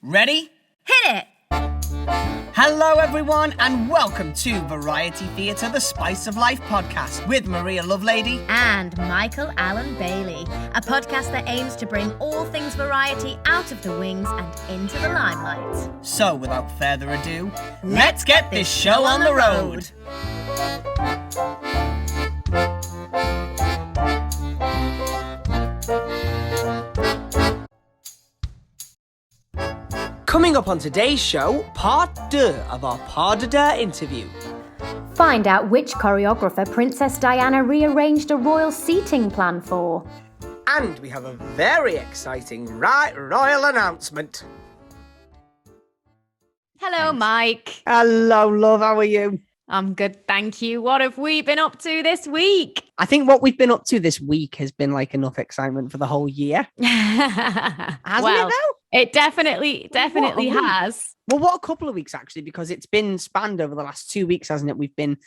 Ready? Hit it! Hello everyone and welcome to Variety Theatre, the Spice of Life podcast with Maria Lovelady and Michael Alan-Bailey, a podcast that aims to bring all things variety out of the wings and into the limelight. So without further ado, let's get this show on the road. Coming up on today's show, part 2 of our Pas de Deux interview. Find out which choreographer Princess Diana rearranged a royal seating plan for. And we have a very exciting royal announcement. Hello, Mike. Hello, love. How are you? I'm good, thank you. What have we been up to this week? I think what we've been up to this week has been like enough excitement for the whole year. Hasn't it though? It definitely has. Well, what a couple of weeks actually, because it's been spanned over the last 2 weeks, hasn't it? We've been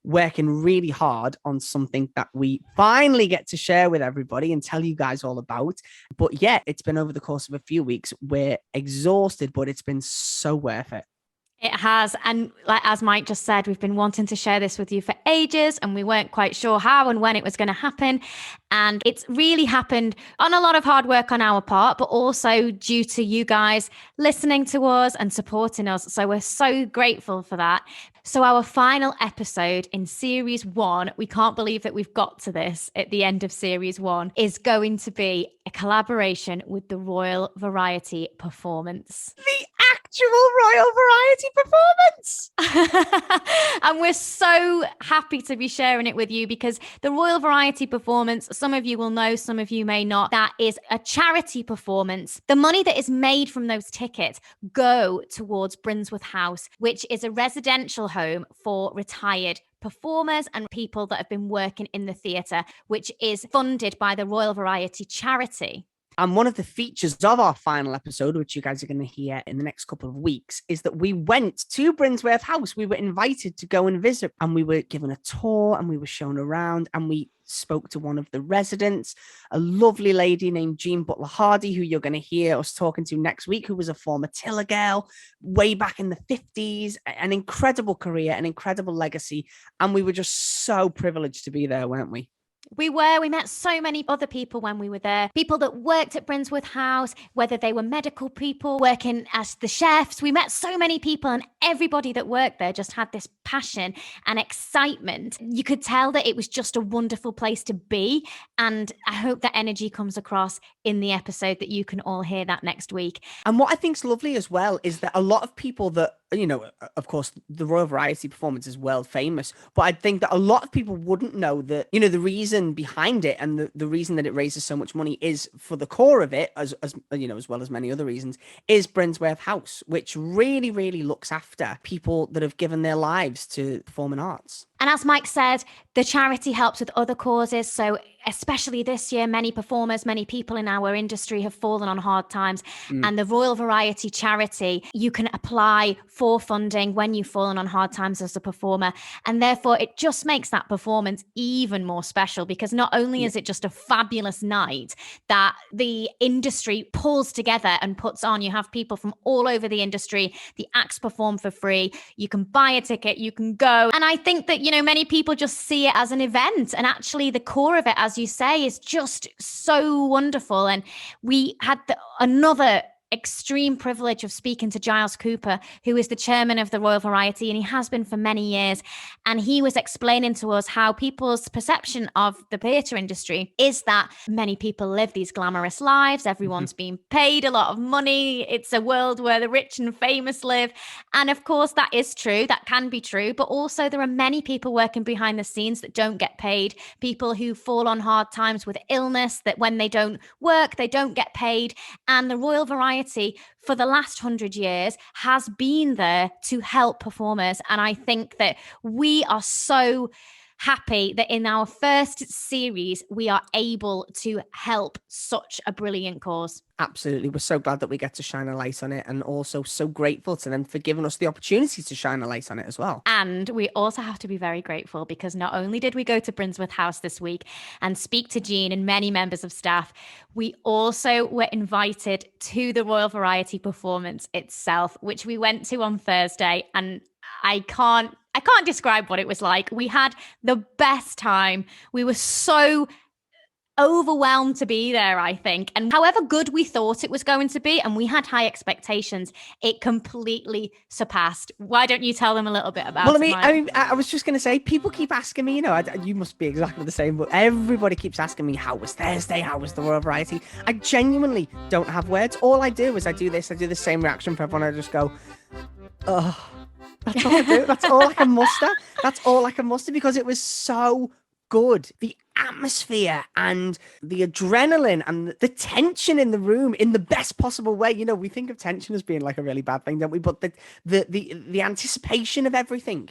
working really hard on something that we finally get to share with everybody and tell you guys all about. But yeah, it's been over the course of a few weeks. We're exhausted, but it's been so worth it. It has. And like as Mike just said, we've been wanting to share this with you for ages and we weren't quite sure how and when it was going to happen. And it's really happened on a lot of hard work on our part, but also due to you guys listening to us and supporting us. So we're so grateful for that. So our final episode in series 1, we can't believe that we've got to this at the end of series 1, is going to be a collaboration with the Royal Variety Performance. The actual Royal Variety Performance! And we're so happy to be sharing it with you because the Royal Variety Performance, some of you will know, some of you may not, that is a charity performance. The money that is made from those tickets go towards Brinsworth House, which is a residential home for retired performers and people that have been working in the theatre, which is funded by the Royal Variety Charity. And one of the features of our final episode, which you guys are going to hear in the next couple of weeks, is that we went to Brinsworth House. We were invited to go and visit and we were given a tour and we were shown around and we spoke to one of the residents, a lovely lady named Jean Butler Hardy, who you're going to hear us talking to next week, who was a former Tiller girl way back in the 50s, an incredible career, an incredible legacy. And we were just so privileged to be there, weren't we? We met so many other people when we were there, people that worked at Brinsworth House, whether they were medical people, working as the chefs. We met so many people and everybody that worked there just had this passion and excitement. You could tell that it was just a wonderful place to be. And I hope that energy comes across in the episode that you can all hear that next week. And what I think's lovely as well is that a lot of people that, you know, of course, the Royal Variety Performance is world famous, but I think that a lot of people wouldn't know that, you know, the reason behind it and the reason that it raises so much money is for the core of it, as you know, as well as many other reasons, is Brinsworth House, which really, really looks after people that have given their lives to performing arts. And as Mike said, the charity helps with other causes. So especially this year, many performers, many people in our industry have fallen on hard times. And the Royal Variety Charity, you can apply for funding when you've fallen on hard times as a performer. And therefore, it just makes that performance even more special because not only is it just a fabulous night that the industry pulls together and puts on, you have people from all over the industry, the acts perform for free, you can buy a ticket, you can go. And I think that, you know, many people just see it as an event, and actually the core of it, as you say, is just so wonderful. And we had another extreme privilege of speaking to Giles Cooper, who is the chairman of the Royal Variety, and he has been for many years. And he was explaining to us how people's perception of the theatre industry is that many people live these glamorous lives. Everyone's being paid a lot of money. It's a world where the rich and famous live. And of course, that is true. That can be true. But also there are many people working behind the scenes that don't get paid, people who fall on hard times with illness, that when they don't work, they don't get paid. And the Royal Variety for the last 100 years has been there to help performers. And I think that we are so happy that in our first series, we are able to help such a brilliant cause. Absolutely. We're so glad that we get to shine a light on it, and also so grateful to them for giving us the opportunity to shine a light on it as well. And we also have to be very grateful because not only did we go to Brinsworth House this week and speak to Jean and many members of staff, we also were invited to the Royal Variety performance itself, which we went to on Thursday. And I can't describe what it was like. We had the best time. We were so overwhelmed to be there, I think. And however good we thought it was going to be, and we had high expectations, it completely surpassed. Why don't you tell them a little bit about it? Well, I was just going to say, people keep asking me, you must be exactly the same, but everybody keeps asking me, how was Thursday? How was the Royal Variety? I genuinely don't have words. All I do is I do the same reaction for everyone. I just go, oh, that's all I do. That's all I can muster. That's all I can muster, because it was so good. The atmosphere and the adrenaline and the tension in the room in the best possible way. We think of tension as being like a really bad thing, don't we? But the anticipation of everything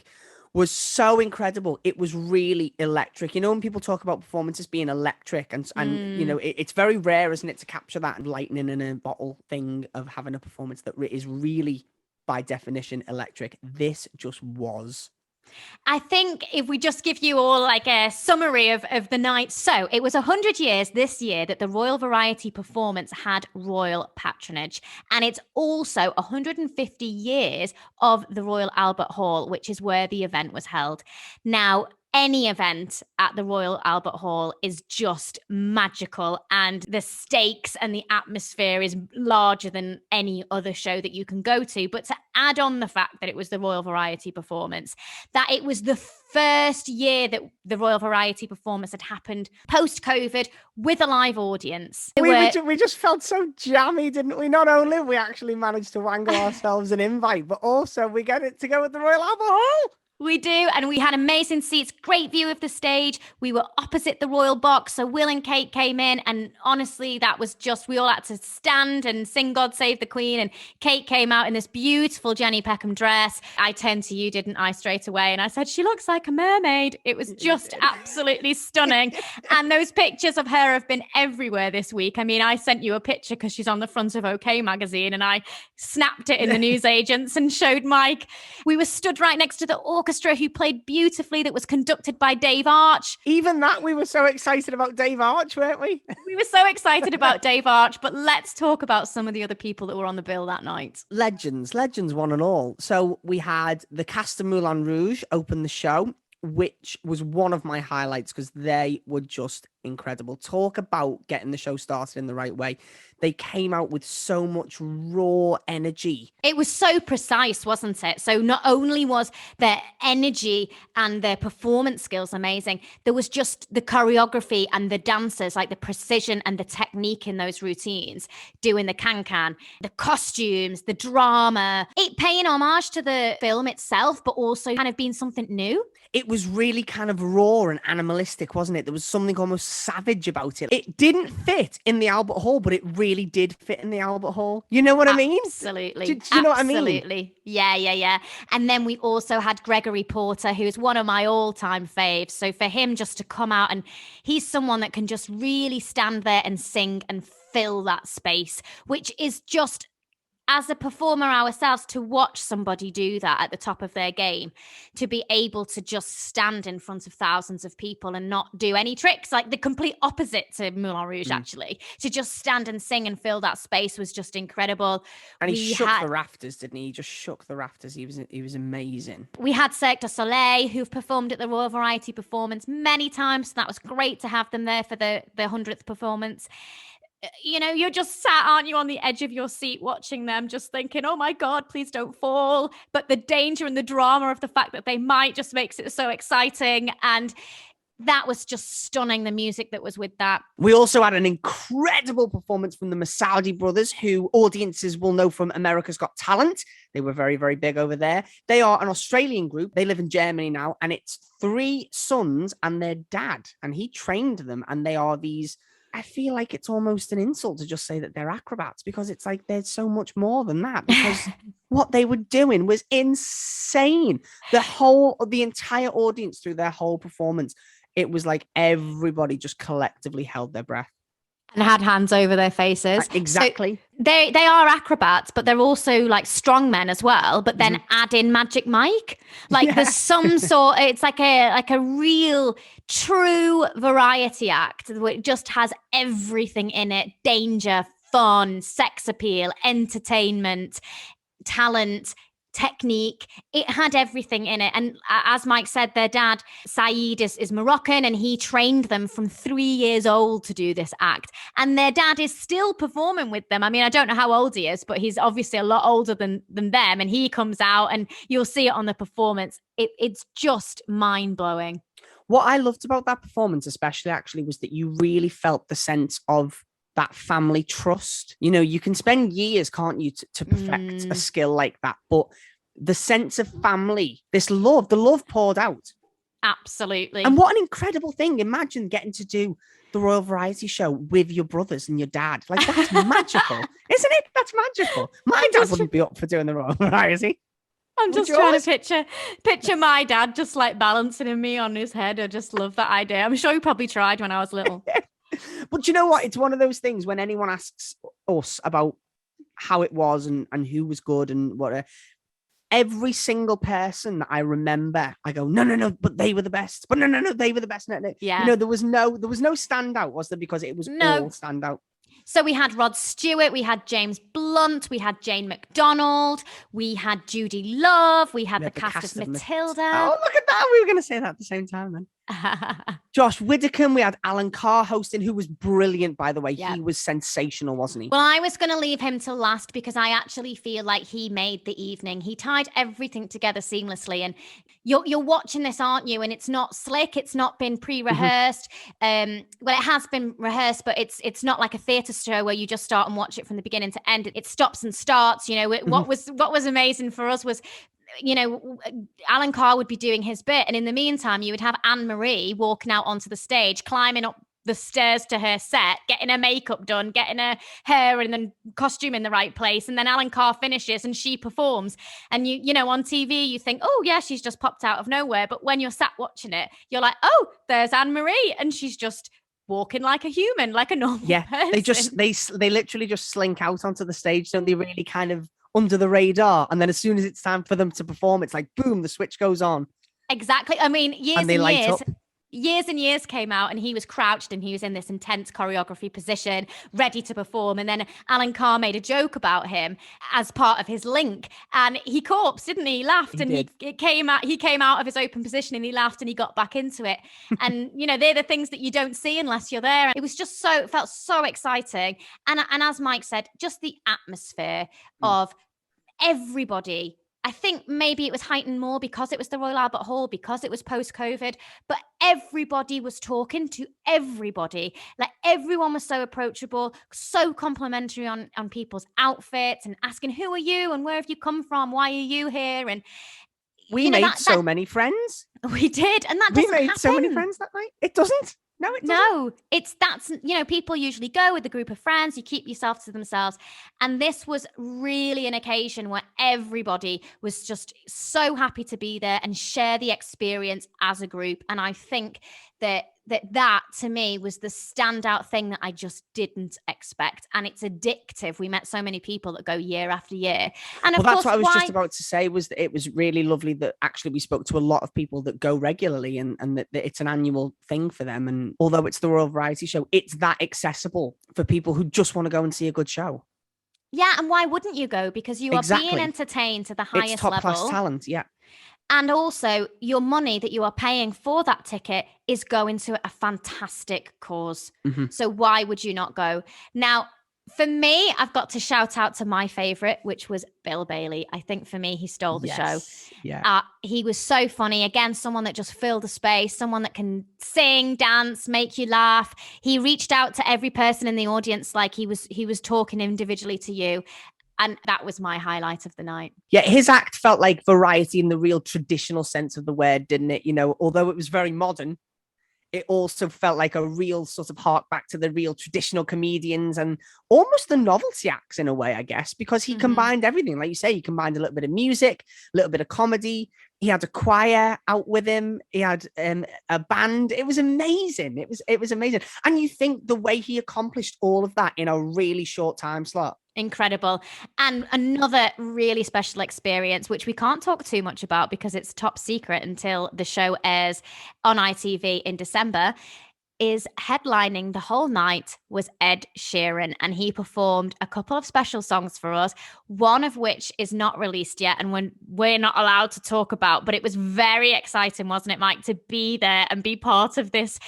was so incredible. It was really electric. When people talk about performances being electric and it's very rare, isn't it, to capture that lightning in a bottle thing of having a performance that is really, by definition, electric. This just was. I think if we just give you all like a summary of the night. So it was 100 years this year that the Royal Variety performance had Royal Patronage. And it's also 150 years of the Royal Albert Hall, which is where the event was held. Now, any event at the Royal Albert Hall is just magical, and the stakes and the atmosphere is larger than any other show that you can go to. But to add on the fact that it was the Royal Variety performance, that it was the first year that the Royal Variety performance had happened post-COVID with a live audience. We just felt so jammy, didn't we? Not only have we actually managed to wangle ourselves an invite, but also we get it to go at the Royal Albert Hall. We do, and we had amazing seats, great view of the stage. We were opposite the royal box, so Will and Kate came in, and honestly, that was just, we all had to stand and sing God Save the Queen, and Kate came out in this beautiful Jenny Peckham dress. I turned to you, didn't I, straight away, and I said, she looks like a mermaid. It was just absolutely stunning, and those pictures of her have been everywhere this week. I mean, I sent you a picture because she's on the front of OK magazine, and I snapped it in the newsagents and showed Mike. We were stood right next to the orchestra who played beautifully, that was conducted by Dave Arch. Even that, we were so excited about Dave Arch, weren't we? We were so excited about Dave Arch, but let's talk about some of the other people that were on the bill that night. Legends one and all. So we had the cast of Moulin Rouge open the show, which was one of my highlights because they were just incredible. Talk about getting the show started in the right way. They came out with so much raw energy. It was so precise, wasn't it? So not only was their energy and their performance skills amazing, there was just the choreography and the dancers, like the precision and the technique in those routines, doing the can-can, the costumes, the drama, it paying homage to the film itself, but also kind of being something new. It was really kind of raw and animalistic, wasn't it? There was something almost savage about it. It didn't fit in the Albert Hall, but it really did fit in the Albert Hall. You know what I mean? Absolutely. Do you know what I mean? Absolutely. Yeah. And then we also had Gregory Porter, who is one of my all-time faves. So for him just to come out, and he's someone that can just really stand there and sing and fill that space, which is just, as a performer ourselves, to watch somebody do that at the top of their game, to be able to just stand in front of thousands of people and not do any tricks, like the complete opposite to Moulin Rouge, actually, to just stand and sing and fill that space was just incredible. And he shook the rafters, didn't he? He just shook the rafters. He was amazing. We had Cirque du Soleil, who've performed at the Royal Variety performance many times. So that was great to have them there for the 100th performance. You know, you're just sat, aren't you, on the edge of your seat watching them, just thinking, oh my God, please don't fall. But the danger and the drama of the fact that they might just makes it so exciting. And that was just stunning, the music that was with that. We also had an incredible performance from the Masaudi brothers, who audiences will know from America's Got Talent. They were very, very big over there. They are an Australian group. They live in Germany now, and it's 3 sons and their dad. And he trained them, and they are these... I feel like it's almost an insult to just say that they're acrobats, because it's like there's so much more than that. Because what they were doing was insane. The entire audience through their whole performance, it was like everybody just collectively held their breath. And had hands over their faces. Exactly. So they are acrobats, but they're also like strong men as well. But then add in Magic Mike. Like there's some sort. It's like a real true variety act that just has everything in it: danger, fun, sex appeal, entertainment, talent, technique. It had everything in it. And as Mike said, their dad Saeed is Moroccan, and he trained them from 3 years old to do this act, and their dad is still performing with them. I mean, I don't know how old he is, but he's obviously a lot older than them, and he comes out and you'll see it on the performance. It's just mind-blowing. What I loved about that performance especially actually was that you really felt the sense of that family trust. You know, you can spend years, can't you, to perfect a skill like that, but the sense of family, the love poured out. Absolutely. And what an incredible thing. Imagine getting to do the Royal Variety Show with your brothers and your dad. Like, that's magical, isn't it? That's magical. My dad wouldn't be up for doing the Royal Variety. I'm just trying to picture my dad just like balancing me on his head. I just love that idea. I'm sure he probably tried when I was little. But you know what? It's one of those things when anyone asks us about how it was and who was good and what, every single person that I remember, I go, no, but they were the best. But no, they were the best. No. Yeah. You know, there was no standout, was there? Because it was all standout. So we had Rod Stewart, we had James Blunt, we had Jane McDonald, we had Judy Love, we had the cast of Matilda. Oh, look at that. We were going to say that at the same time then. Josh Widdicombe, we had Alan Carr hosting, who was brilliant, by the way. He was sensational, wasn't he? Well, I was going to leave him till last because I actually feel like he made the evening. He tied everything together seamlessly. And you're watching this, aren't you? And it's not slick. It's not been pre-rehearsed. Well, it has been rehearsed, but it's not like a theatre show where you just start and watch it from the beginning to end. It stops and starts. You know, what was amazing for us was, you know, Alan Carr would be doing his bit, and in the meantime you would have Anne-Marie walking out onto the stage, climbing up the stairs to her set, getting her makeup done, getting her hair and then costume in the right place, and then Alan Carr finishes and she performs. And you know, on TV you think, oh yeah, she's just popped out of nowhere, but when you're sat watching it, you're like, oh, there's Anne-Marie, and she's just walking like a human, like a normal person. They literally just slink out onto the stage, don't they? Really kind of under the radar, and then as soon as it's time for them to perform, it's like boom, the switch goes on. Exactly. I mean, years and years came out, and he was crouched and he was in this intense choreography position, ready to perform. And then Alan Carr made a joke about him as part of his link, and he corpsed, didn't he? He laughed, he came out of his open position, and he laughed, and he got back into it. And you know, they're the things that you don't see unless you're there. It was just it felt so exciting. And as Mike said, just the atmosphere of everybody. I think maybe it was heightened more because it was the Royal Albert Hall, because it was post-COVID, but everybody was talking to everybody. Like, everyone was so approachable, so complimentary on people's outfits, and asking, who are you and where have you come from? Why are you here? And we made so many friends. We did. And that doesn't happen. We made so many friends that night. It doesn't. No, it doesn't. That's, you know, people usually go with a group of friends, you keep yourself to themselves. And this was really an occasion where everybody was just so happy to be there and share the experience as a group. And I think that to me was the standout thing that I just didn't expect. And it's addictive. We met so many people that go year after year. And of course, that's what I was just about to say, was that it was really lovely that actually we spoke to a lot of people that go regularly, and that it's an annual thing for them. And although it's the Royal Variety Show, it's that accessible for people who just want to go and see a good show. Yeah, and why wouldn't you go? Because you are being entertained to the highest level. It's top-class talent, yeah. And also, your money that you are paying for that ticket is going to a fantastic cause. So why would you not go? Now, for me, I've got to shout out to my favourite, which was Bill Bailey. I think for me, he stole the show. Yeah. He was so funny. Again, someone that just filled the space, someone that can sing, dance, make you laugh. He reached out to every person in the audience like he was talking individually to you. And that was my highlight of the night. Yeah, his act felt like variety in the real traditional sense of the word, didn't it? You know, although it was very modern, it also felt like a real sort of hark back to the real traditional comedians and almost the novelty acts in a way, I guess, because he combined everything. Like you say, he combined a little bit of music, a little bit of comedy. He had a choir out with him. He had a band. It was amazing. It was amazing. And you think the way he accomplished all of that in a really short time slot. Incredible. And another really special experience, which we can't talk too much about because it's top secret until the show airs on ITV in December, is headlining the whole night was Ed Sheeran, and he performed a couple of special songs for us, one of which is not released yet and we're not allowed to talk about, but it was very exciting, wasn't it, Mike, to be there and be part of this,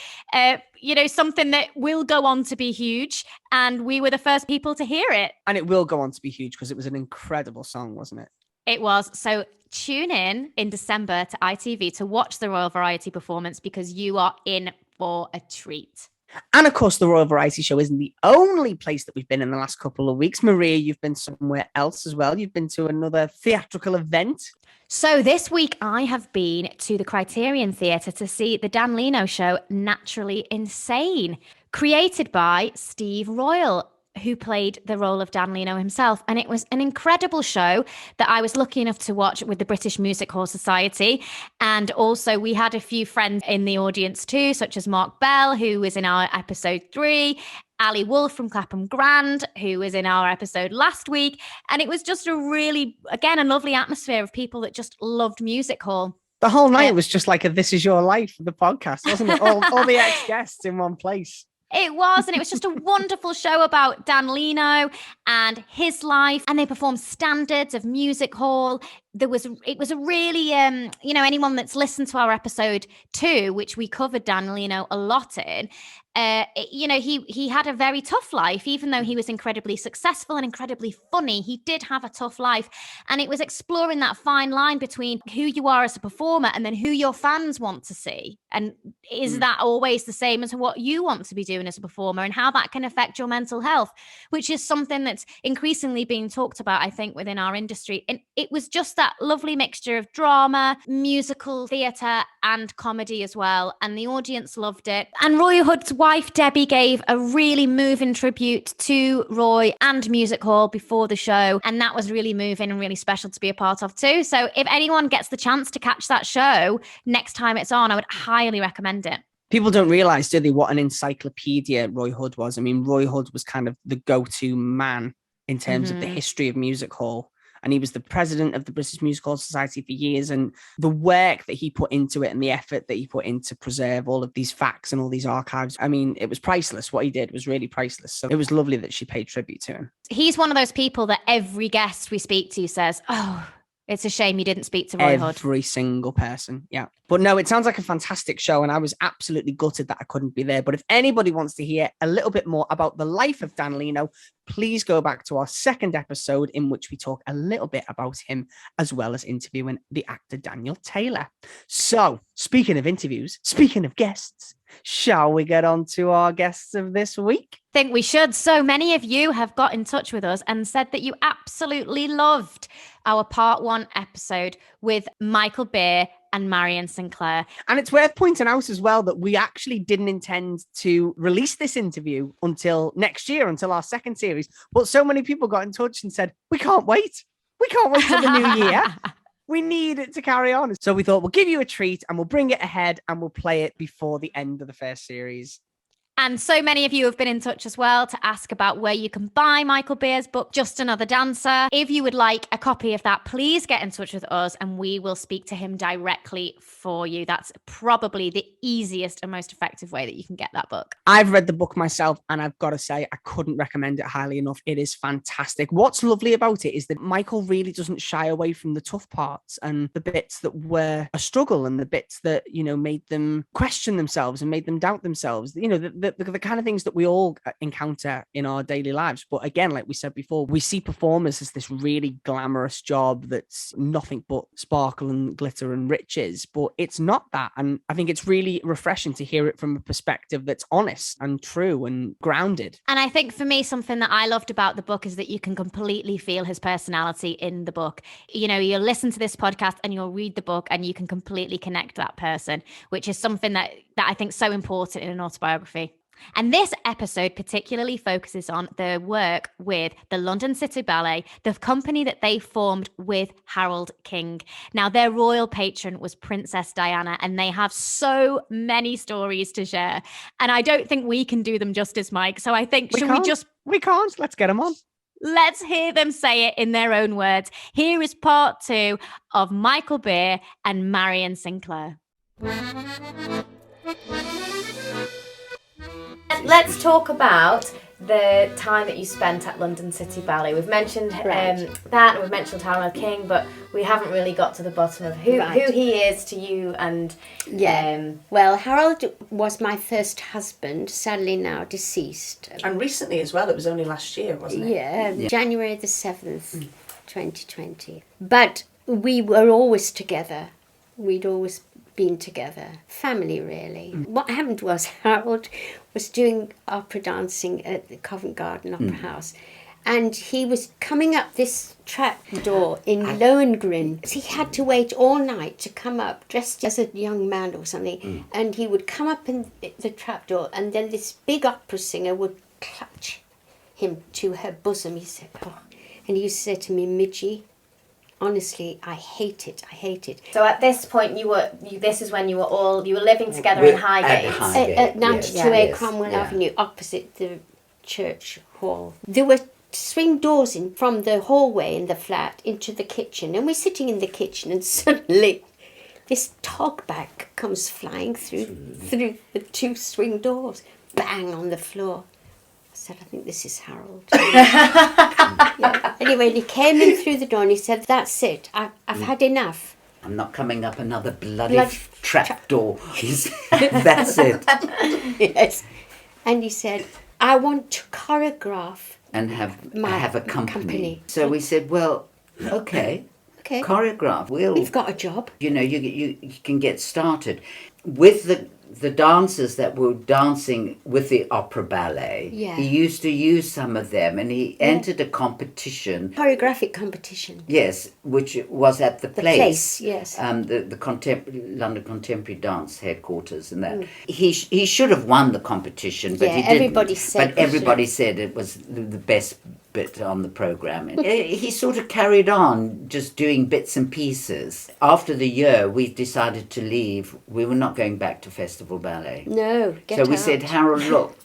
something that will go on to be huge, and we were the first people to hear it. And it will go on to be huge because it was an incredible song, wasn't it? It was. So tune in December to ITV to watch the Royal Variety performance because you are in for a treat. And of course, the Royal Variety Show isn't the only place that we've been in the last couple of weeks. Maria, you've been somewhere else as well. You've been to another theatrical event. So this week I have been to the Criterion Theatre to see the Dan Leno show, Naturally Insane, created by Steve Royal, who played the role of Dan Leno himself. And it was an incredible show that I was lucky enough to watch with the British Music Hall Society. And also we had a few friends in the audience too, such as Mark Bell, who was in our episode 3, Ali Wolf from Clapham Grand, who was in our episode last week. And it was just a really, again, a lovely atmosphere of people that just loved music hall. The whole night was just like a This Is Your Life, the podcast, wasn't it? All the ex-guests in one place. It was, and it was just a wonderful show about Dan Leno and his life, and they performed standards of music hall. It was a really, anyone that's listened to our episode 2, which we covered Dan Leno a lot in, he had a very tough life, even though he was incredibly successful and incredibly funny. He did have a tough life, and it was exploring that fine line between who you are as a performer and then who your fans want to see. And is that always the same as what you want to be doing as a performer, and how that can affect your mental health, which is something that's increasingly being talked about, I think, within our industry. And it was just that lovely mixture of drama, musical theatre and comedy as well. And the audience loved it. And Roy Hood's wife, Debbie, gave a really moving tribute to Roy and Music Hall before the show. And that was really moving and really special to be a part of too. So if anyone gets the chance to catch that show next time it's on, I would highly recommend it. People don't realize, do they, what an encyclopedia Roy Hood was. I mean, Roy Hood was kind of the go-to man in terms of the history of music hall. And he was the president of the British Music Hall Society for years. And the work that he put into it and the effort that he put in to preserve all of these facts and all these archives, I mean, it was priceless. What he did was really priceless. So it was lovely that she paid tribute to him. He's one of those people that every guest we speak to says, oh, it's a shame you didn't speak to Roy Hood. Every single person, yeah. But no, it sounds like a fantastic show, and I was absolutely gutted that I couldn't be there. But if anybody wants to hear a little bit more about the life of Dan Leno, please go back to our second episode in which we talk a little bit about him, as well as interviewing the actor Daniel Taylor. So, speaking of interviews, speaking of guests, shall we get on to our guests of this week? I think we should. So many of you have got in touch with us and said that you absolutely loved our part 1 episode with Michael Beare and Marian Sinclair. And it's worth pointing out as well that we actually didn't intend to release this interview until next year, until our second series. But so many people got in touch and said, we can't wait. We can't wait till the new year. We need it to carry on. So we thought we'll give you a treat and we'll bring it ahead and we'll play it before the end of the first series. And so many of you have been in touch as well to ask about where you can buy Michael Beare's book, Just Another Dancer. If you would like a copy of that, please get in touch with us and we will speak to him directly for you. That's probably the easiest and most effective way that you can get that book. I've read the book myself and I've got to say, I couldn't recommend it highly enough. It is fantastic. What's lovely about it is that Michael really doesn't shy away from the tough parts and the bits that were a struggle and the bits that, made them question themselves and made them doubt themselves. The the kind of things that we all encounter in our daily lives. But again, like we said before, we see performers as this really glamorous job that's nothing but sparkle and glitter and riches, but it's not that. And I think it's really refreshing to hear it from a perspective that's honest and true and grounded. And I think for me, something that I loved about the book is that you can completely feel his personality in the book. You know, you'll listen to this podcast and you'll read the book and you can completely connect to that person, which is something that I think is so important in an autobiography. And this episode particularly focuses on the work with the London City Ballet, the company that they formed with Harold King. Now, their royal patron was Princess Diana, and they have so many stories to share. And I don't think we can do them justice, Mike. So I think, We can't. Let's get them on. Let's hear them say it in their own words. Here is part 2 of Michael Beare and Marian Sinclair. Let's talk about the time that you spent at London City Ballet. We've mentioned that, and we've mentioned Harold King, but we haven't really got to the bottom of who he is to you. And well, Harold was my first husband, sadly now deceased. And recently as well, it was only last year, wasn't it? Yeah. January the 7th, 2020. But we were always together. We'd always been together. Family, really. What happened was Harold was doing opera dancing at the Covent Garden Opera House, and he was coming up this trap door in Lohengrin. So he had to wait all night to come up dressed as a young man or something, and he would come up in the trap door, and then this big opera singer would clutch him to her bosom. He said, and he used to say to me, Midgie, honestly, I hate it. so at this point, this is when you were living together in Highgate. At 92A Cromwell Avenue, opposite the church hall. There were swing doors in from the hallway in the flat into the kitchen, and we're sitting in the kitchen, and suddenly this togback comes flying through the 2 swing doors, bang on the floor. I said, I think this is Harold. Anyway, he came in through the door and he said, that's it, I've had enough. I'm not coming up another bloody trap door. That's it. Yes. And he said, I want to choreograph and have a company. So we said, well, okay. Choreograph. We've got a job. You know, you can get started with the dancers that were dancing with the opera ballet. Yeah. He used to use some of them, and he entered a competition. Choreographic competition. Yes, which was at the Place. Yes. The London Contemporary Dance headquarters, and that he should have won the competition, but he didn't. Everybody said it was the best bit on the program. And he sort of carried on just doing bits and pieces. After the year, we decided to leave. We were not going back to Festival Ballet. No, So we said, Harold, look.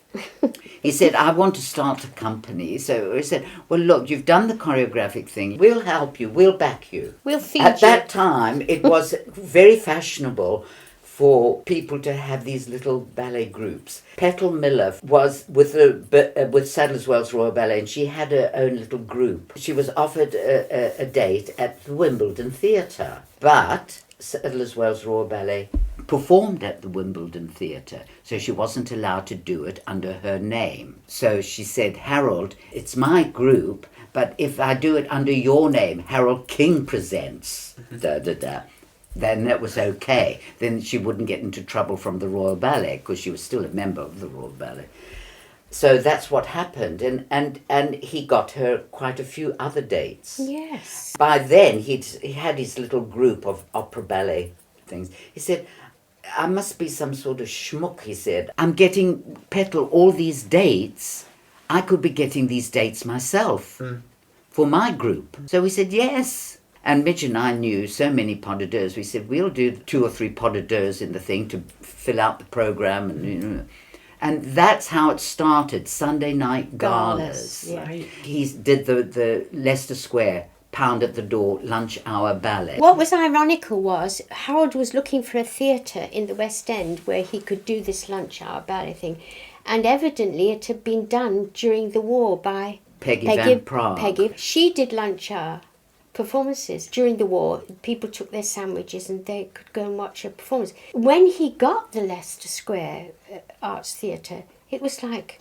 He said, I want to start a company. So we said, well, look, you've done the choreographic thing. We'll help you. We'll back you. We'll feed At that time, it was very fashionable for people to have these little ballet groups. Petal Miller was with Sadler's Wells Royal Ballet, and she had her own little group. She was offered a date at the Wimbledon Theatre, but Sadler's Wells Royal Ballet performed at the Wimbledon Theatre, so she wasn't allowed to do it under her name. So she said, Harold, it's my group, but if I do it under your name, Harold King Presents, then that was okay. Then she wouldn't get into trouble from the Royal Ballet, because she was still a member of the Royal Ballet. So that's what happened, and he got her quite a few other dates. Yes. By then, he had his little group of opera ballet things. He said, I must be some sort of schmuck, he said. I'm getting Petal all these dates. I could be getting these dates myself for my group. So we said, yes. And Midge and I knew so many pas de deux. We said, we'll do 2 or 3 pas de deux in the thing to fill out the program. And that's how it started, Sunday night galas. Yeah. He did the Leicester Square, pound at the door, lunch hour ballet. What was ironical was Harold was looking for a theatre in the West End where he could do this lunch hour ballet thing. And evidently it had been done during the war by Peggy Van Praagh. Peggy. She did lunch hour performances during the war. People took their sandwiches and they could go and watch a performance. When he got the Leicester Square Arts Theatre, It was like...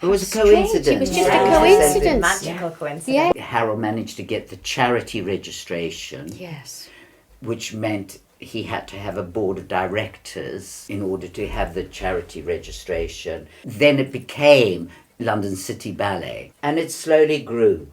It was a strange. coincidence. It was just Yeah. a coincidence. Magical coincidence. Yeah. Harold managed to get the charity registration, Yes. which meant he had to have a board of directors in order to have the charity registration. Then it became London City Ballet, and it slowly grew.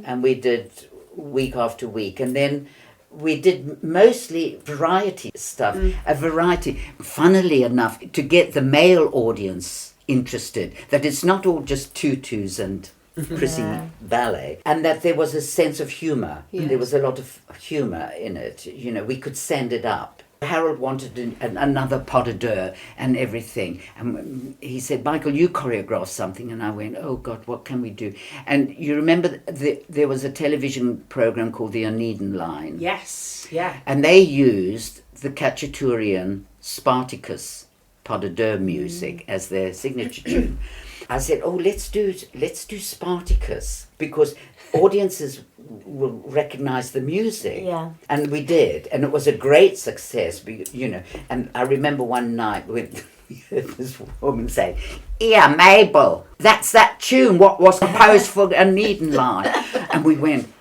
And we did week after week, and then we did mostly variety stuff. A variety, funnily enough, to get the male audience interested, that it's not all just tutus and prissy ballet, and that there was a sense of humour. Yes. There was a lot of humour in it. You know, we could send it up. Harold wanted another pas de deux and everything. And he said, Michael, you choreograph something. And I went, oh, God, what can we do? And you remember there was a television programme called the Oneiden Line. Yes, yeah. And they used the Khachaturian Spartacus pas de deux music as their signature tune. I said, oh, let's do Spartacus, because audiences will recognise the music. Yeah. And we did, and it was a great success, you know. And I remember one night with this woman saying, "Yeah, Mabel, that's that tune what was composed for the Oneiden Line." And we went,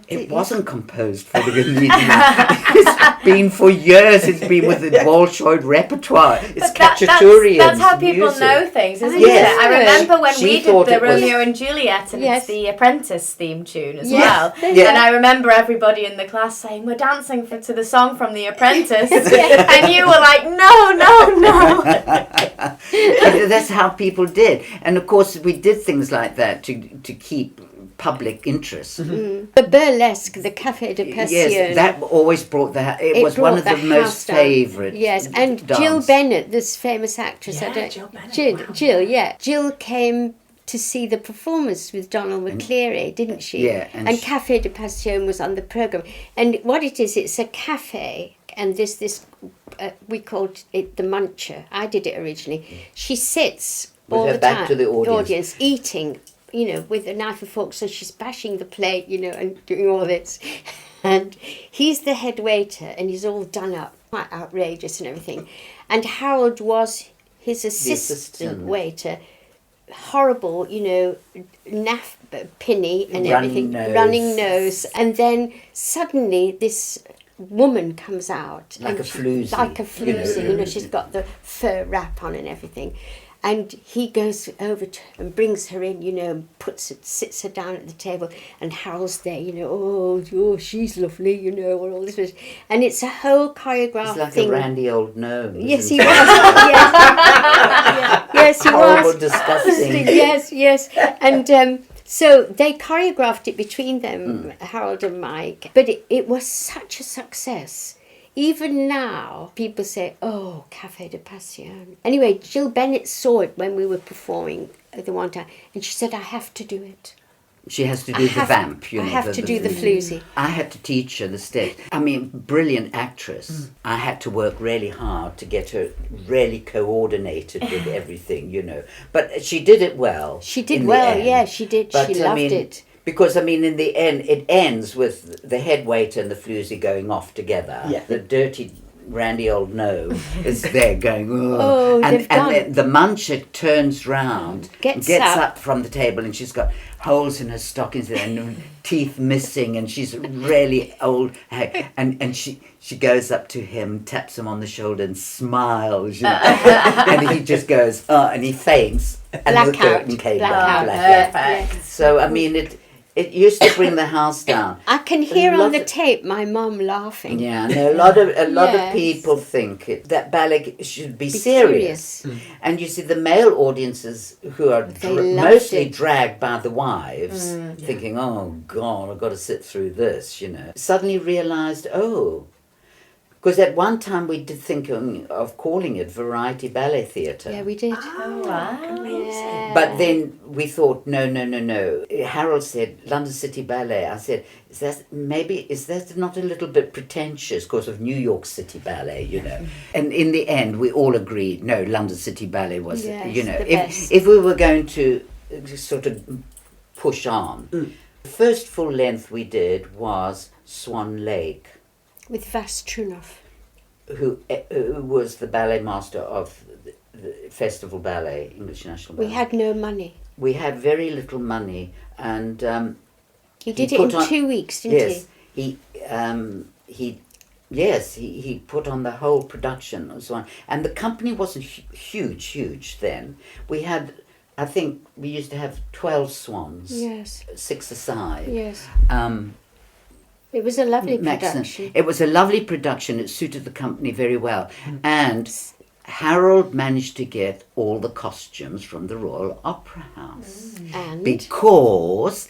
it wasn't composed for the Oneiden Line. It's been for years. It's been with the Bolshoi repertoire. It's Khachaturian. That's how people music. know things, isn't Yes. it? I remember when She we did thought the it was- Romeo and Juliet, and Yes. it's the Apprentice theme tune as Yes. well. Yeah. And I remember everybody in the class saying, "We're dancing to the song from The Apprentice," and you were like, "No, no, no." But that's how people did. And of course, we did things like that to keep public interest. The burlesque, the Café de Passion. Yes, that always brought it was one brought of the house most down. favourite. Yes, and dance. Jill Bennett, this famous actress. Yeah, Jill Bennett, Jill, wow. Jill, yeah. Jill came to see the performance with Donald McCleary, didn't she? Yeah, and Café de Passion was on the programme. And what it is, it's a cafe, and this we called it the Muncher. I did it originally. She sits With all her the back time, to the audience. eating, you know, with a knife and fork. So she's bashing the plate, you know, and doing all this. And he's the head waiter, and he's all done up, quite outrageous and everything. And Harold was his assistant waiter. Horrible, you know, naff pinny and everything, running nose. And then suddenly this woman comes out. Like and a floozy. Like a floozy, you know, she's got the fur wrap on and everything. And he goes over to and brings her in, you know, and sits her down at the table, and Harold's there, you know, oh, she's lovely, you know, all this. And it's a whole choreographed It's like thing. a randy old gnome. Yes, he isn't was. it? Yes, he Horrible, was. disgusting. Yes. And so they choreographed it between them, Harold and Mike. But it was such a success. Even now, people say, oh, Café de Passion. Anyway, Jill Bennett saw it when we were performing the one time, and she said, I have to do it. She has to do the vamp, you know. I have to do the floozy. I had to teach her the step. I mean, brilliant actress. I had to work really hard to get her really coordinated with everything, you know. But she did it well. She did in the well, end. yeah, she did. But, She loved I mean, it. Because, I mean, in the end, it ends with the head waiter and the floozy going off together. Yeah. The dirty, randy old gnome is there going, Oh, they've gone. and the muncher turns round, Gets up from the table, and she's got holes in her stockings and teeth missing, and she's really old. And she goes up to him, taps him on the shoulder, and smiles, you know. And he just goes, and he faints. And the curtain came down. Perfect. So, I mean, it used to bring the house down. I can hear A on lot the of- tape my mum laughing. Yeah, no, a lot of Yes. people think that ballet should be serious. serious. And you see the male audiences who are They loved mostly it. dragged by the wives, thinking, oh God, I've got to sit through this, you know, suddenly realised, because at one time we did think of calling it variety ballet theatre. Yeah, we did. Oh, wow. Yeah. But then we thought, no. Harold said, London City Ballet. I said, is that not a little bit pretentious because of New York City Ballet, you know? And in the end, we all agreed, no, London City Ballet was, Yes, you know, the best. if we were going to sort of push on, the first full length we did was Swan Lake, With Vas Trunov. who was the ballet master of the Festival Ballet, English National Ballet. We had no money. We had very little money, and He did it in 2 weeks, didn't yes, he put on the whole production and so on. And the company wasn't huge then. We had, I think, we used to have 12 swans. Yes. 6 aside. Yes. It was a lovely production. It was a lovely production. It suited the company very well. And Harold managed to get all the costumes from the Royal Opera House. And? Because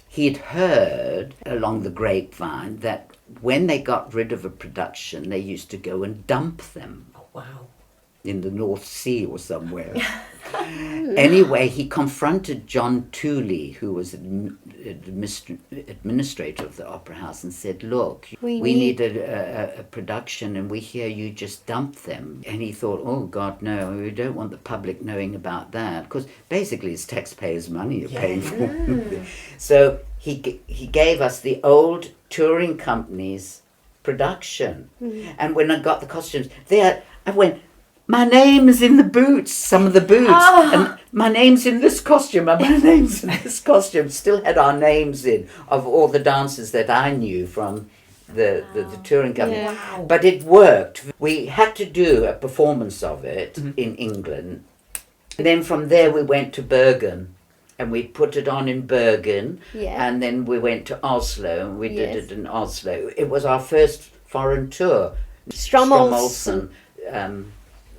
he'd heard along the grapevine that when they got rid of a production, they used to go and dump them. Oh, wow. In the North Sea or somewhere. Anyway, he confronted John Tooley, who was administrator of the Opera House, and said, look, we need a production, and we hear you just dump them. And he thought, oh, God, no, we don't want the public knowing about that, because basically it's taxpayers' money you're paying for. So he gave us the old touring company's production. And when I got the costumes, I went, my name's in the boots, some of the boots, and my name's in this costume, and my name's in this costume. Still had our names in of all the dancers that I knew from the touring company. Yeah. Wow. But it worked. We had to do a performance of it in England. And then from there we went to Bergen, and we put it on in Bergen, and then we went to Oslo, and we did it in Oslo. It was our first foreign tour. Strommolsen.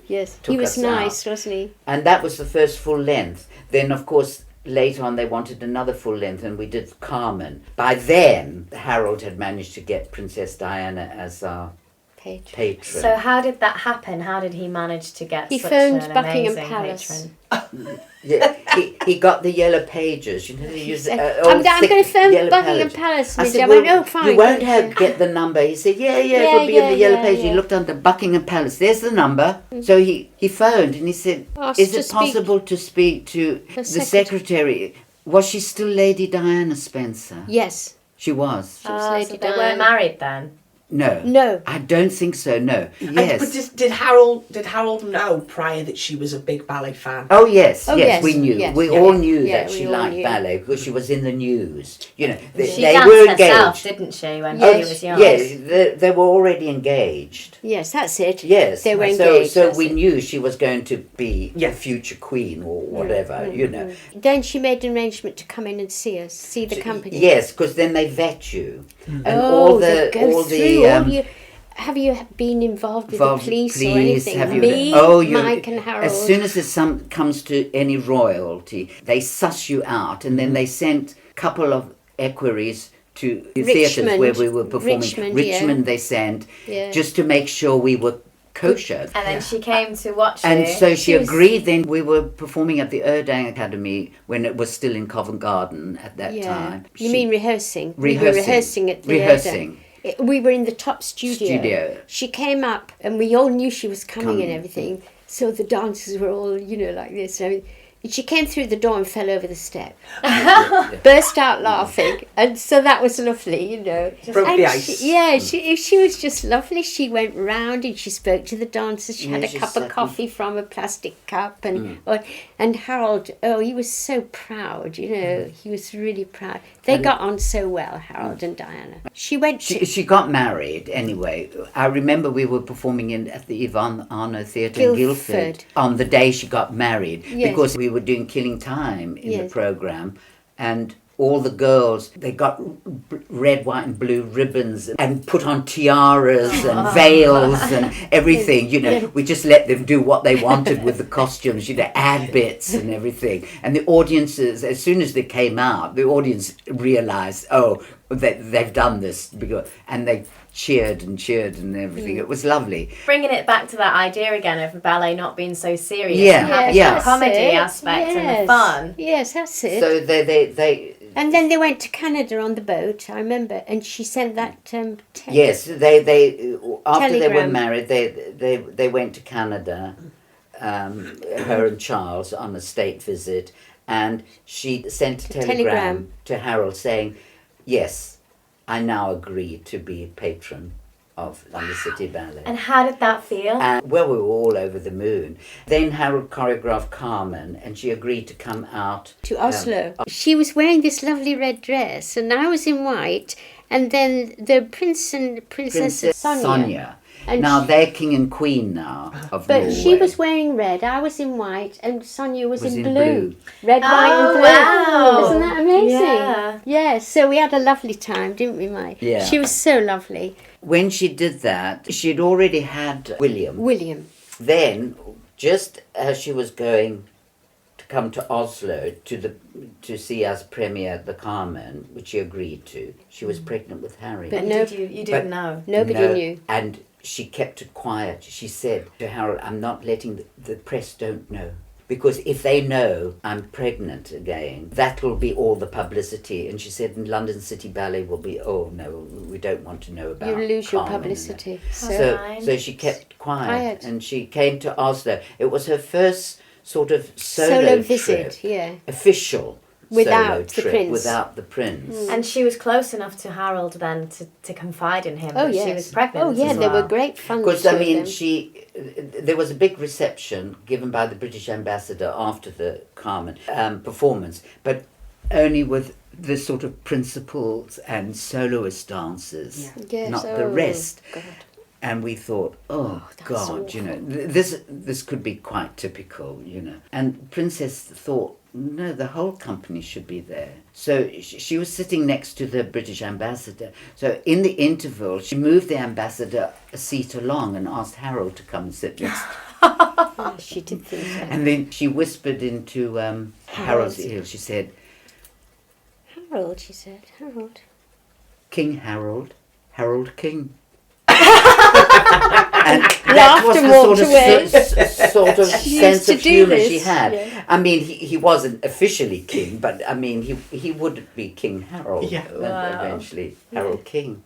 Yes, he was nice, wasn't he? And that was the first full length. Then, of course, later on they wanted another full length, and we did Carmen. By then, Harold had managed to get Princess Diana as our patron. So how did that happen? How did he manage to get such phoned an Buckingham amazing Palace. patron? Yeah, he got the yellow pages. You know, they use I'm going to phone Buckingham Palace. I said, I went, oh, fine. You won't get the number. He said, yeah, it will be in the yellow page. He looked under Buckingham Palace. There's the number. So he phoned and he said, is it possible to speak to the secretary? Was she still Lady Diana Spencer? Yes. She was. She was Lady so they Diana. weren't married then? No. I don't think so, no. Yes. But did Harold know prior that she was a big ballet fan? Oh, yes, we knew. Yes. We all knew that she liked ballet because she was in the news. You know, She they danced were herself, engaged. didn't she, when Oh, she was young? yes, they were already engaged. Yes, that's it. Yes. They were engaged. So we knew she was going to be the future queen or whatever, you know. Then she made an arrangement to come in and see us, see the company. Yes, because then they vet you. And have you been involved with the police or anything? Mike and Harold. As soon as it comes to any royalty, they suss you out, and then they sent a couple of equerries to the theatres where we were performing. Richmond they sent, just to make sure we were kosher. And then she came to watch and you. So she agreed. Then we were performing at the Erdang Academy when it was still in Covent Garden at that time. You mean rehearsing? We were rehearsing at the Erdang. We were in the top studio. She came up and we all knew she was coming and everything. So the dancers were all, like this. And she came through the door and fell over the step. Burst out laughing. And so that was lovely, Broke the ice. She was just lovely. She went round and she spoke to the dancers. She had a cup of coffee from a plastic cup. And Harold, he was so proud, He was really proud. They got on so well, Harold and Diana. She got married anyway. I remember we were performing at the Yvonne Arnaud Theatre in Guildford on the day she got married because we were doing Killing Time in the programme, and all the girls, they got red, white and blue ribbons and put on tiaras and veils and everything, We just let them do what they wanted with the costumes, add bits and everything. And the audiences, as soon as they came out, the audience realised, they've done this, and they cheered and everything. It was lovely. Bringing it back to that idea again of ballet not being so serious. The comedy aspect and the fun. Yes, that's it. So they and then they went to Canada on the boat, I remember, and she sent that yes, they after telegram. They were married, they went to Canada, her and Charles, on a state visit, and she sent a telegram to Harold saying, yes, I now agree to be patron of London City Ballet. And how did that feel? And, well, we were all over the moon. Then Harold choreographed Carmen, and she agreed to come out to Oslo. She was wearing this lovely red dress, and I was in white, and then the prince and princess Sonia. And now they're king and queen now of but Norway. she was wearing red, I was in white, and Sonia was in blue. Red, white and blue. Wow. Isn't that amazing? Yeah. Yeah, so we had a lovely time, didn't we, Mike? Yeah. She was so lovely. When she did that, she'd already had William. Then, just as she was going to come to Oslo to see us premiere the Carmen, which she agreed to, she was pregnant with Harry. But you didn't know. Nobody knew. And she kept it quiet. She said to Harold, I'm not letting the press don't know. Because if they know I'm pregnant again, that will be all the publicity. And she said, London City Ballet will be, oh no, we don't want to know about You lose your Carmen. publicity. So she kept quiet. And she came to Oslo. It was her first sort of solo trip, visit, yeah. Official Without solo the trip, prince. Without the prince. And she was close enough to Harold then to confide in him Oh, that yes. she was pregnant. Oh, yeah, as they well. were great fun. Because, to I mean, them. there was a big reception given by the British ambassador after the Carmen performance, but only with the sort of principals and soloist dancers, Yes, not the oh, rest. God. And we thought, oh God, you know, this could be quite typical, you know. And Princess thought, no, the whole company should be there. So she was sitting next to the British ambassador. So in the interval, she moved the ambassador a seat along and asked Harold to come and sit next. Yeah, she did think so. And then she whispered into Harold's ear. She said, Harold, she said. Harold. King Harold, Harold King. And that was the sort of sense of humour she had. Yeah. I mean, he wasn't officially king, but I mean, he would be King Harold, eventually Harold King.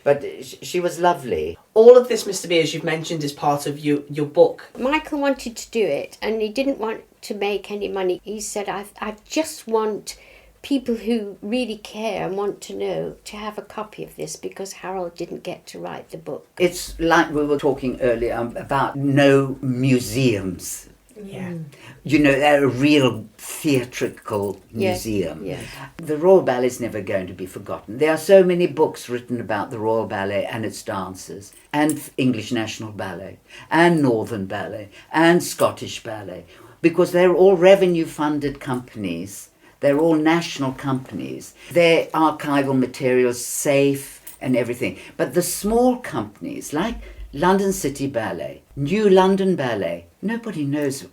But she was lovely. All of this, Mr. Beare, as you've mentioned, is part of your book. Michael wanted to do it, and he didn't want to make any money. He said, I just want people who really care and want to know to have a copy of this, because Harold didn't get to write the book. It's like we were talking earlier about no museums. Yeah. You know, they're a real theatrical museum. Yeah. The Royal Ballet is never going to be forgotten. There are so many books written about the Royal Ballet and its dancers, and English National Ballet, and Northern Ballet, and Scottish Ballet, because they're all revenue-funded companies. They're all national companies. Their archival material's safe and everything. But the small companies, like London City Ballet, New London Ballet, nobody knows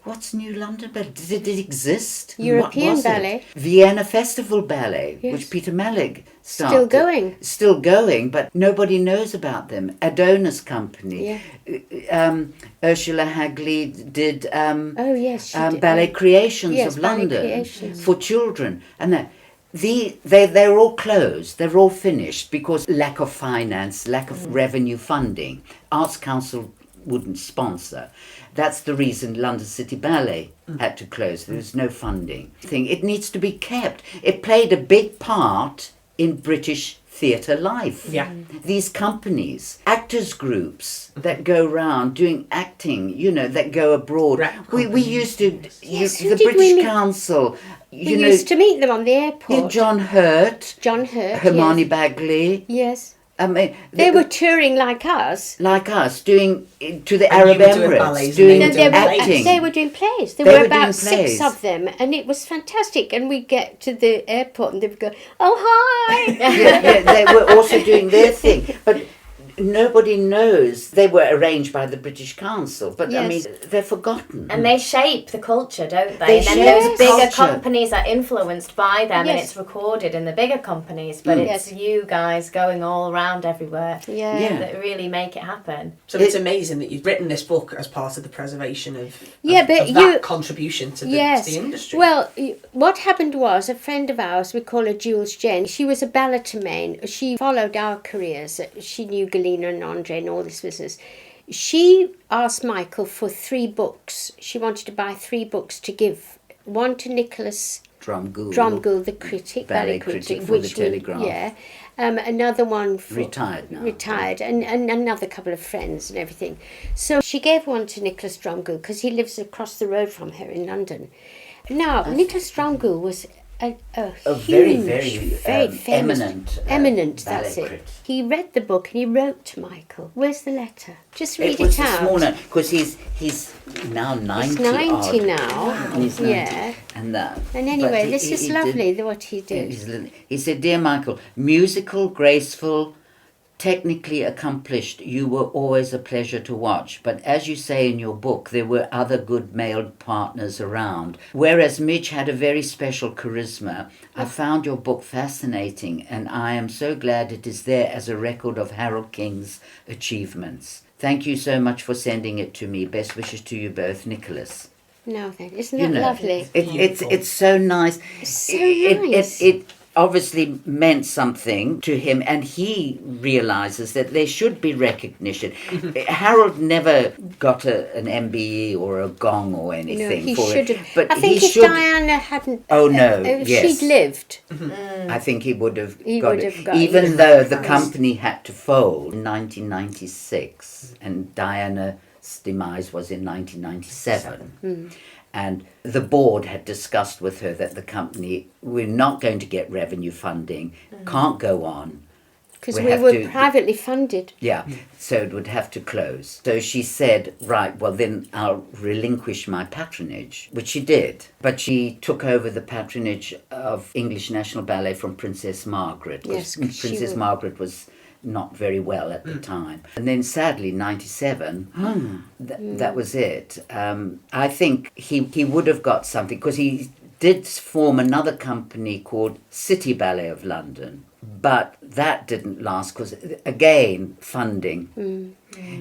what's New London Ballet. Did it exist? European What was Ballet. It? Vienna Festival Ballet, Yes. which Peter Malik started. Still going. Still going, but nobody knows about them. Adonis Company. Yeah. Ursula Hagley did Oh, yes, she did. Ballet Creations Yes, of Ballet London Creations. for children. And they're all closed. They're all finished because lack of finance, lack of revenue funding. Arts Council wouldn't sponsor. That's the reason London City Ballet had to close. There was no funding. It needs to be kept. It played a big part in British theatre life. Yeah. These companies, actors groups that go around doing acting, you know, that go abroad. We used to, Yes, who the did we British meet? Council, We you know, used to meet them on the airport. John Hurt, Hermione yes. Bagley. Yes. I mean, They were touring like us. like us, doing to the And Arab you were doing Emirates, ballets doing and No, acting. they were doing plays. There They were were about doing 6 plays. of them, and it was fantastic. And we'd get to the airport, and they would go, "Oh, hi!" yeah, they were also doing their thing, but nobody knows. They were arranged by the British Council, but I mean, Yes. they're forgotten. And they shape the culture, don't they? They And then shape those the bigger culture. companies are influenced by them, and Yes. it's recorded in the bigger companies. But it's you guys going all around everywhere Yeah. that really make it happen. So it's amazing that you've written this book as part of the preservation of but that contribution to the industry. Well, what happened was a friend of ours, we call her Jules Jen, she was a ballerina. She followed our careers. She knew Galina and Andre and all this business. She asked Michael for 3 books. She wanted to buy 3 books to give. One to Nicholas Drumgoole, the critic, ballet critic, for the Telegraph. another one Retired now. Retired, and another couple of friends and everything. So she gave one to Nicholas Drumgoole because he lives across the road from her in London. Now, Nicholas Drumgoole was a very, huge, very famous, eminent. ballet That's it. critic. He read the book and he wrote to Michael. Where's the letter? Just read It was it a out. small note, because he's now 90 He's 90 odd. now. And he's 90. Yeah. And anyway, but this is lovely, what he did. He said, "Dear Michael, musical, graceful, technically accomplished, you were always a pleasure to watch. But as you say in your book, there were other good male partners around. Whereas Mitch had a very special charisma, I found your book fascinating, and I am so glad it is there as a record of Harold King's achievements. Thank you so much for sending it to me. Best wishes to you both, Nicholas." No, then, isn't that lovely? It's so nice. It's so nice. It obviously meant something to him, and he realizes that there should be recognition. Harold never got an MBE or a gong or anything. No, he for should it, have. but I think he if should. Diana hadn't, Oh no! if Yes. she'd lived, I think he would have He got would it. have got Even it. though the company had to fold in 1996 and Diana's demise was in 1997. And the board had discussed with her that the company, we're not going to get revenue funding, can't go on. because We we have were to- privately funded. Yeah, so it would have to close. So she said, right, well then I'll relinquish my patronage, which she did. But she took over the patronage of English National Ballet from Princess Margaret. 'Cause Yes, 'cause she Princess was- Margaret was not very well at the time. And then sadly, 97, that was it. I think he would have got something, because he did form another company called City Ballet of London. But that didn't last because, again, funding.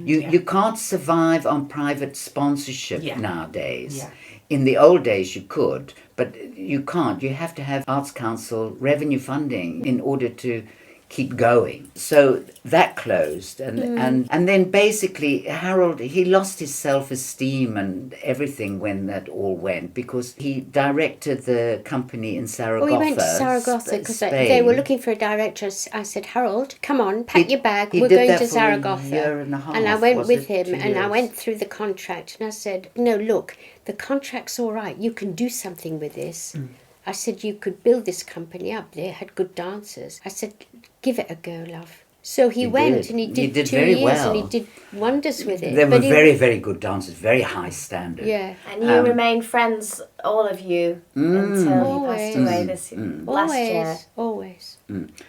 You can't survive on private sponsorship nowadays. Yeah. In the old days you could, but you can't. You have to have Arts Council revenue funding in order to keep going. So that closed, and then basically Harold, he lost his self-esteem and everything when that all went, because he directed the company in Zaragoza. Oh, we went to Zaragoza because Spain. they were looking for a director. I said, Harold, come on, pack your bag. he We're did going that to for a Zaragoza. year and a half, I went was with it? him, 2 and I years? went through the contract, and I said, no, look, the contract's all right. You can do something with this. I said, you could build this company up. They had good dancers. I said, give it a go, love. So he went did. and he He did did 2 very years well. and he did wonders with it. They were But he- very, very good dancers, very high standard. Yeah. And you remained friends, all of you, until he passed away this last year. Always.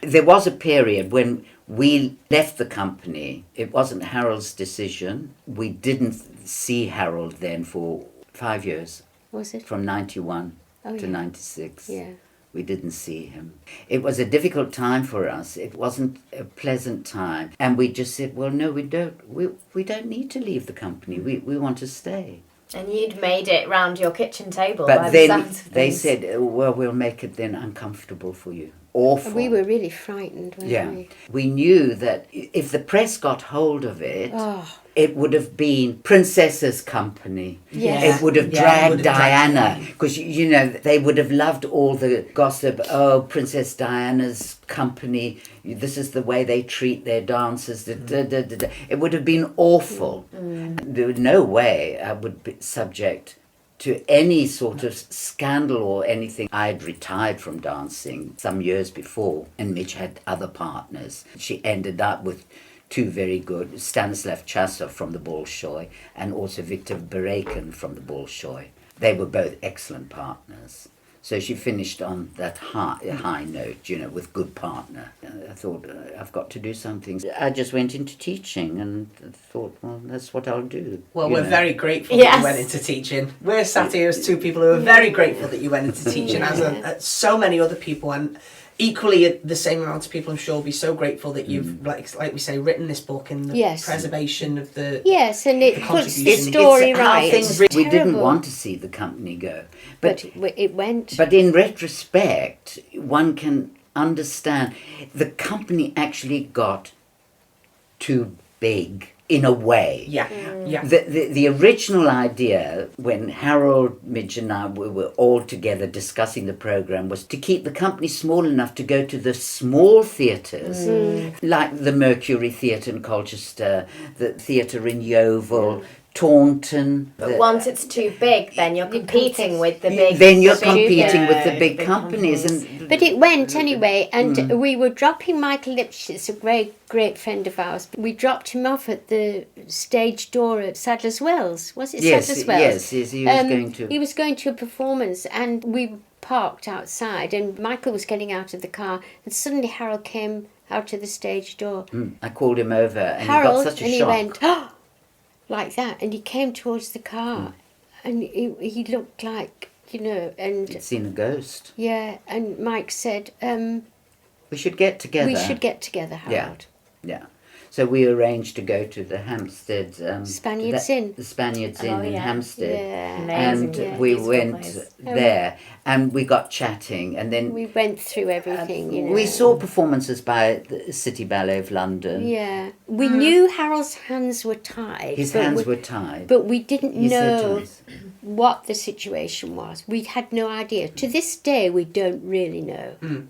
There was a period when we left the company. It wasn't Harold's decision. We didn't see Harold then for 5 years, Was it? from 91 Oh, to yeah. 96. Yeah. We didn't see him. It was a difficult time for us. It wasn't a pleasant time. And we just said, well, no, we don't. We don't need to leave the company. We want to stay. And you'd made it round your kitchen table by But the then sounds of they things. said, well, we'll make it then uncomfortable for you. Awful. We were really frightened, weren't Yeah. we? We knew that if the press got hold of it, Oh. it would have been Princess's company. Yes. It would have Yeah, it dragged would have dragged Diana, because, you know, they would have loved all the gossip. Oh, Princess Diana's company, this is the way they treat their dancers. It would have been awful. There was no way I would be subject to any sort of scandal or anything. I had retired from dancing some years before, and Mitch had other partners. She ended up with two very good, Stanislav Chasov from the Bolshoi and also Viktor Berekin from the Bolshoi. They were both excellent partners. So she finished on that high note, you know, with good partner. I thought, I've got to do something. I just went into teaching and thought, well, that's what I'll do. Well, you we're know. very grateful that Yes. you went into teaching. We're sat here as two people who are very grateful that you went into teaching, as so many other people, and equally the same amount of people, I'm sure, will be so grateful that you've, like we say, written this book in the Yes. preservation of the... Yes, and it puts the contribution. story It's how right. things, It's we didn't terrible. want to see the company go. But it went. But in retrospect, one can understand the company actually got too big in a way. Yeah. Yeah. The original idea, when Harold, Midge and I were all together discussing the programme, was to keep the company small enough to go to the small theatres, like the Mercury Theatre in Colchester, the theatre in Yeovil, Taunton. But once it's too big, then you're competing with the big. Then you're competing with the big companies. But it went anyway, and we were dropping Michael Lipschitz, a great friend of ours. We dropped him off at the stage door at Sadler's Wells. Was it Sadler's Wells? Yes, he was going to. He was going to a performance, and we parked outside, and Michael was getting out of the car, and suddenly Harold came out of the stage door. I called him over, and Harold, he got such a and shock. he went, oh, like that, and he came towards the car, and he looked like, and He'd seen a ghost. yeah, and Mike said, We should get together. we should get together, Harold. Yeah. So we arranged to go to the Hampstead... Spaniards Inn. The Spaniards Inn in yeah. Hampstead. Yeah. Amazing, And yeah. we Beautiful went place. there and we got chatting, and then We went through everything, we saw performances by the City Ballet of London. Yeah. We knew Harold's hands were tied. His but hands we, were tied. But we didn't He said to know us, what the situation was. We had no idea. To this day, we don't really know.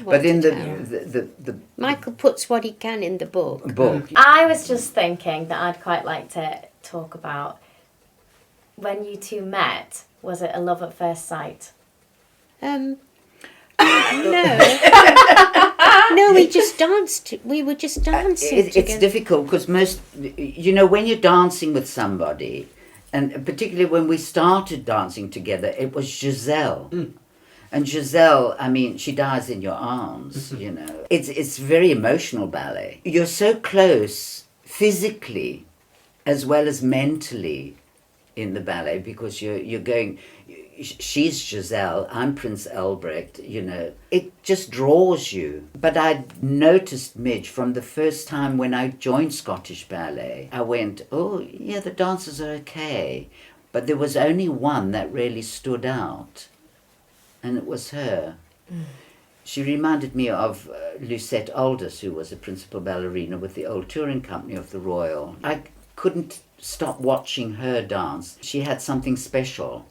But in had happened. the Michael puts what he can in the book. book, I was just thinking that I'd quite like to talk about when you two met. Was it a love at first sight? No. No, we just danced. We were just dancing it's together. difficult because when you're dancing with somebody, and particularly when we started dancing together, it was Giselle. And Giselle, I mean, she dies in your arms, It's very emotional ballet. You're so close physically as well as mentally in the ballet because you're going... She's Giselle, I'm Prince Albrecht, It just draws you. But I noticed Midge from the first time when I joined Scottish Ballet. I went, oh, yeah, the dancers are okay. But there was only one that really stood out. And it was her. She reminded me of Lucette Aldous, who was a principal ballerina with the old touring company of the Royal. I couldn't stop watching her dance. She had something special.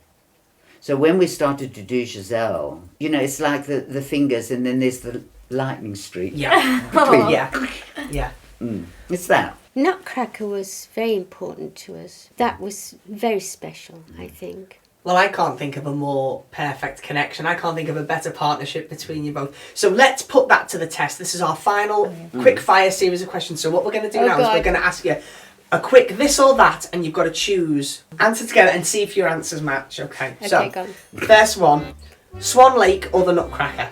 So when we started to do Giselle, it's like the fingers and then there's the lightning streak. Yeah. Between. Yeah. It's that. Nutcracker was very important to us. That was very special, I think. Well, I can't think of a more perfect connection. I can't think of a better partnership between you both. So let's put that to the test. This is our final quick fire series of questions. So what we're going to do now is we're going to ask you a quick this or that, and you've got to choose. Answer together and see if your answers match. Okay. So, go on. first one, Swan Lake or the Nutcracker?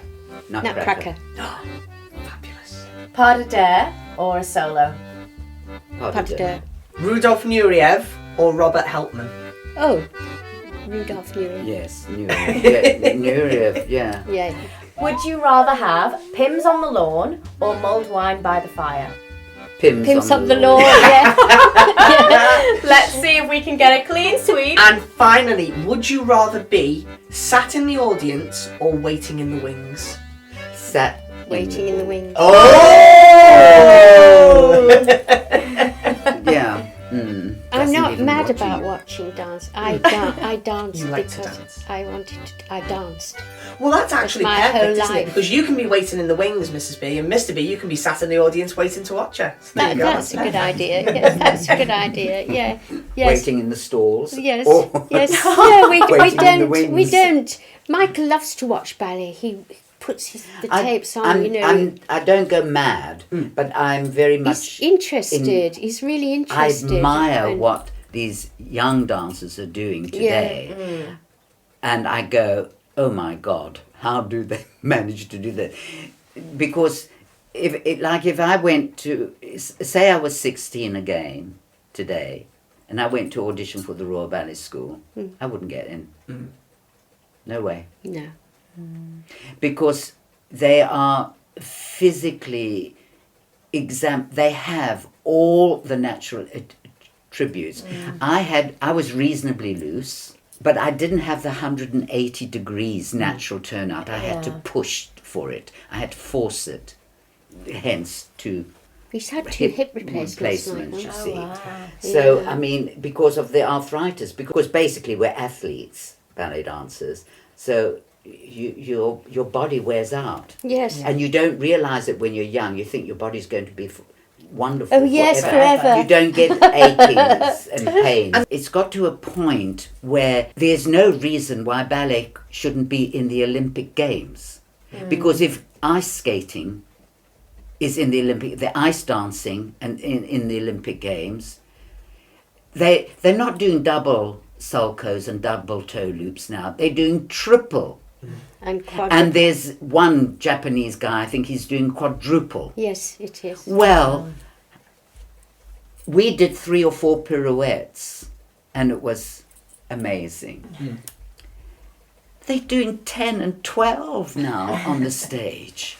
Nutcracker. Fabulous. Pas de deux or a solo? Pas de deux. Rudolf Nureyev or Robert Helpman? Oh, Rudolph Nureyev. Yes, Nureyev, yeah. Yeah. Would you rather have Pims on the lawn or mulled wine by the fire? Pims on the lawn, yeah. Let's see if we can get a clean sweep. And finally, would you rather be sat in the audience or waiting in the wings? Sat Waiting in the wings. Oh! Yeah. I'm Doesn't not even mad watch about you. watching dance. I danced You like to because dance. I danced. Well, that's actually my whole perfect, isn't it? life. Because you can be waiting in the wings, Mrs. B, and Mr. B, you can be sat in the audience waiting to watch her. So there you go. That's a good idea. Yes, that's a good idea. Yeah. Yes. Waiting in the stalls. Yes. Or Yes. No, we Waiting in the don't. We wings. don't. Michael loves to watch ballet. He puts the tapes on. I don't go mad, but I'm very much... He's interested. He's really I interested. admire And- what these young dancers are doing today. And I go, oh my God, how do they manage to do that? Because if I went to, say I was 16 again today, and I went to audition for the Royal Ballet School, I wouldn't get in. No way. No. Because they are physically they have all the natural attributes. I was reasonably loose, but I didn't have the 180 degrees natural turnout. I had to push for it. I had to force it. Hence, to He's had 2 hip replacements. You see. Wow. So, I mean, because of the arthritis, because basically we're athletes, ballet dancers, so your body wears out. Yes. And you don't realise it when you're young. You think your body's going to be wonderful Oh, yes, forever. You don't get achings and pains. It's got to a point where there's no reason why ballet shouldn't be in the Olympic Games. Because if ice skating is in the ice dancing and in the Olympic Games, they're not doing double sulcos and double toe loops now. They're doing triple. And there's one Japanese guy, I think he's doing quadruple. Yes, it is. Well, we did 3 or 4 pirouettes and it was amazing. They're doing 10 and 12 now on the stage.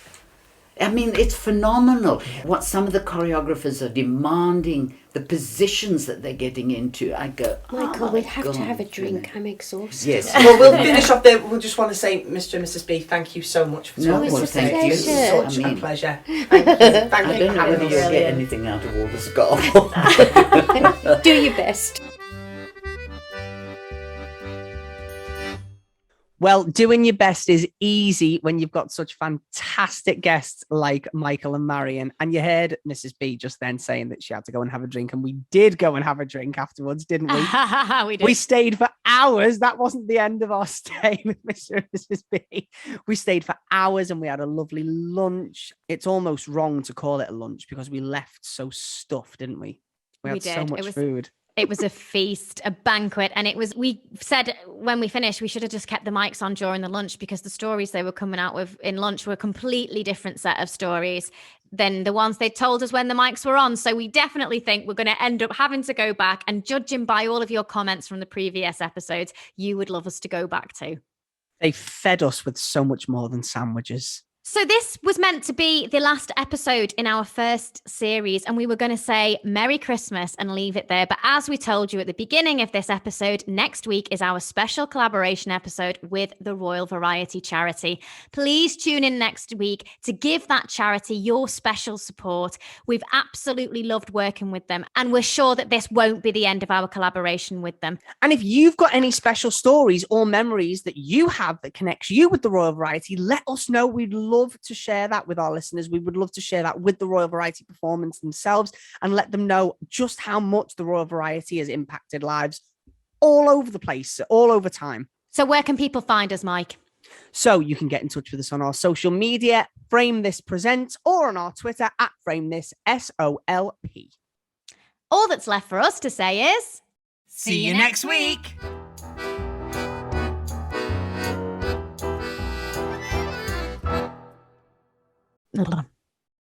I mean, it's phenomenal what some of the choreographers are demanding, the positions that they're getting into. I go, Michael, we'd have to have a drink. I'm exhausted. Yes. Well, we'll finish off there. We'll just want to say, Mr. and Mrs. B, thank you so much for talking to us. Thank you. It's such a pleasure. Thank you. Thank I you don't for know having whether us. you'll get anything out of all this golf. Do your best. Well, doing your best is easy when you've got such fantastic guests like Michael and Marian. And you heard Mrs. B just then saying that she had to go and have a drink. And we did go and have a drink afterwards, didn't we? We did. We stayed for hours. That wasn't the end of our stay with Mr. and Mrs. B. We stayed for hours and we had a lovely lunch. It's almost wrong to call it a lunch because we left so stuffed, didn't we? We had so much food. It was a feast, a banquet. And we said when we finished, we should have just kept the mics on during the lunch because the stories they were coming out with in lunch were a completely different set of stories than the ones they told us when the mics were on. So we definitely think we're going to end up having to go back, and judging by all of your comments from the previous episodes, you would love us to go back to. They fed us with so much more than sandwiches. So this was meant to be the last episode in our first series, and we were going to say Merry Christmas and leave it there. But as we told you at the beginning of this episode, next week is our special collaboration episode with the Royal Variety Charity. Please tune in next week to give that charity your special support. We've absolutely loved working with them, and we're sure that this won't be the end of our collaboration with them. And if you've got any special stories or memories that you have that connects you with the Royal Variety, let us know. We'd love to share that with our listeners. We would love to share that with the Royal Variety Performance themselves and let them know just how much the Royal Variety has impacted lives all over the place, all over time. So where can people find us, Mike? So you can get in touch with us on our social media, Frame This Presents, or on our Twitter at Frame This SOLP. All that's left for us to say is... See you next week. Hold on.